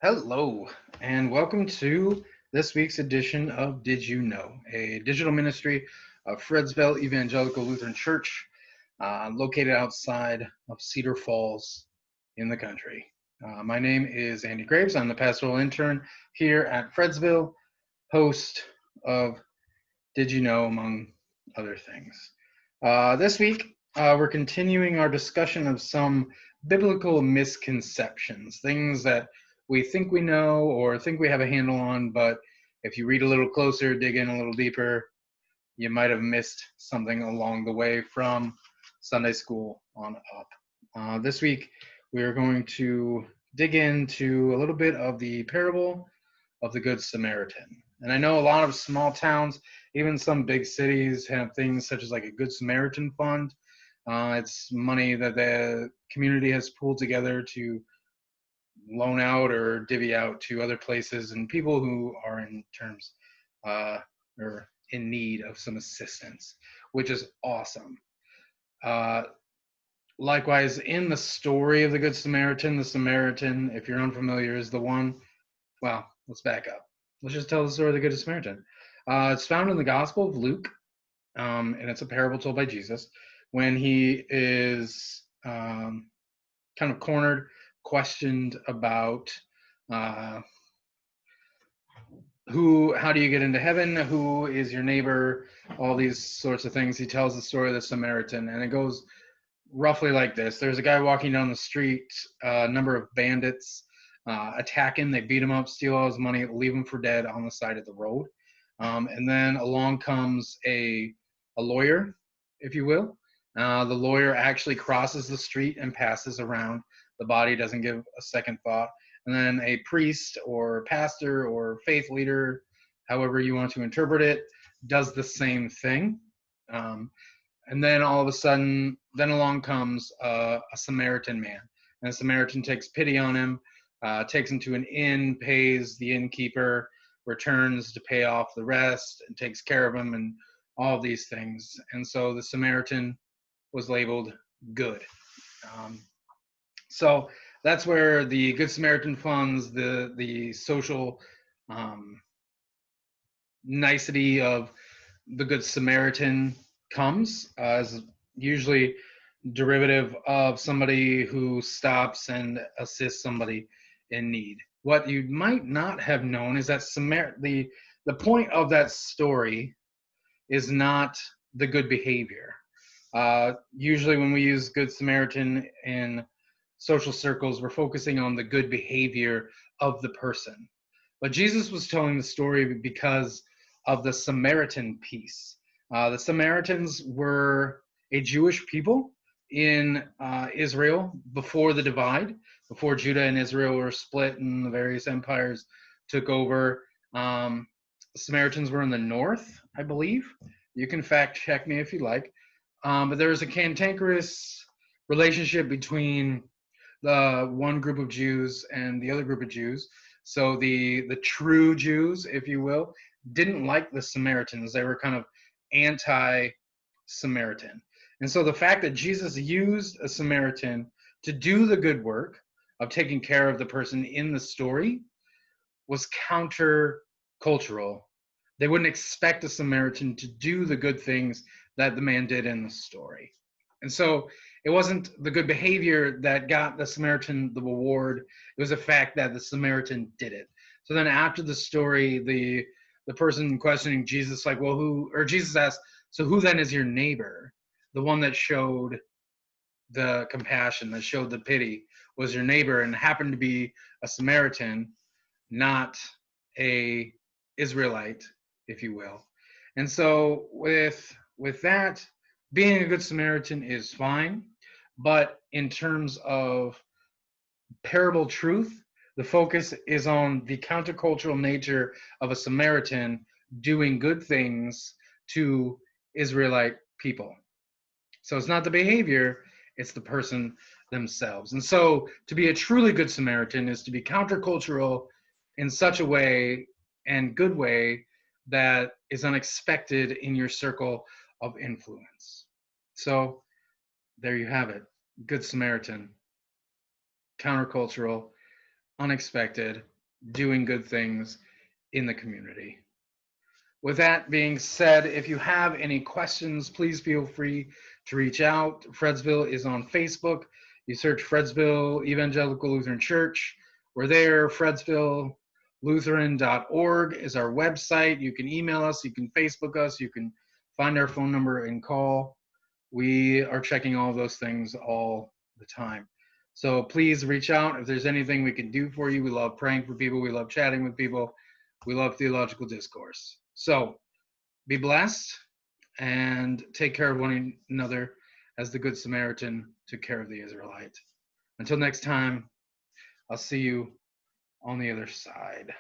Hello, and welcome to this week's edition of Did You Know, a digital ministry of Fredsville Evangelical Lutheran Church, located outside of Cedar Falls in the country. My name is Andy Graves. I'm the pastoral intern here at Fredsville, host of Did You Know, among other things. This week, we're continuing our discussion of some biblical misconceptions, things that we think we know or think we have a handle on, but if you read a little closer, dig in a little deeper, you might have missed something along the way from Sunday school on up. This week, we are going to dig into a little bit of the parable of the Good Samaritan. And I know a lot of small towns, even some big cities, have things such as like a Good Samaritan Fund. It's money that the community has pulled together to loan out or divvy out to other places and people who are in terms or in need of some assistance, which is awesome. Uh, Likewise, in the story of the Good Samaritan, the Samaritan, if you're unfamiliar, is the one. Well, let's back up. Let's just tell the story of the Good Samaritan. It's found in the Gospel of Luke, and it's a parable told by Jesus when he is kind of cornered, questioned about uh, how do you get into heaven? Who is your neighbor? All these sorts of things. He tells the story of the Samaritan, and it goes roughly like this. There's a guy walking down the street, a number of bandits attack him. They beat him up, steal all his money, leave him for dead on the side of the road. And then along comes a lawyer, if you will. The lawyer actually crosses the street and passes around the body, doesn't give a second thought. And then a priest or pastor or faith leader, however you want to interpret it, does the same thing. And then all of a sudden, then along comes a Samaritan man. And the Samaritan takes pity on him, takes him to an inn, pays the innkeeper, returns to pay off the rest, and takes care of him, and all of these things. And so the Samaritan was labeled good. So that's where the Good Samaritan funds, the social nicety of the Good Samaritan comes as usually derivative of somebody who stops and assists somebody in need. What you might not have known is that the point of that story is not the good behavior. Usually when we use Good Samaritan in social circles, we're focusing on the good behavior of the person. But Jesus was telling the story because of the Samaritan piece. The Samaritans were a Jewish people in Israel before the divide, before Judah and Israel were split and the various empires took over. Samaritans were in the north, I believe. You can fact check me if you like. But there was a cantankerous relationship between the one group of Jews and the other group of Jews. So the true Jews, if you will, didn't like the Samaritans. They were kind of anti-Samaritan. And so the fact that Jesus used a Samaritan to do the good work of taking care of the person in the story was counter-cultural. They wouldn't expect a Samaritan to do the good things that the man did in the story. And so it wasn't the good behavior that got the Samaritan the reward. It was the fact that the Samaritan did it. So then after the story, the person questioning Jesus, like, well, Jesus asked, so who then is your neighbor? The one that showed the compassion, that showed the pity, was your neighbor, and happened to be a Samaritan, not a Israelite, if you will. And so with that, being a good Samaritan is fine, but in terms of parable truth, the focus is on the countercultural nature of a Samaritan doing good things to Israelite people. So it's not the behavior, it's the person themselves. And so to be a truly good Samaritan is to be countercultural in such a way and good way that is unexpected in your circle of influence. So there you have it. Good Samaritan, countercultural, unexpected, doing good things in the community. With that being said, if you have any questions, please feel free to reach out. Fredsville is on Facebook. You search Fredsville Evangelical Lutheran Church. We're there. FredsvilleLutheran.org is our website. You can email us. You can Facebook us. You can find our phone number and call. We are checking all those things all the time. So please reach out if there's anything we can do for you. We love praying for people. We love chatting with people. We love theological discourse. So be blessed and take care of one another as the Good Samaritan took care of the Israelite. Until next time, I'll see you on the other side.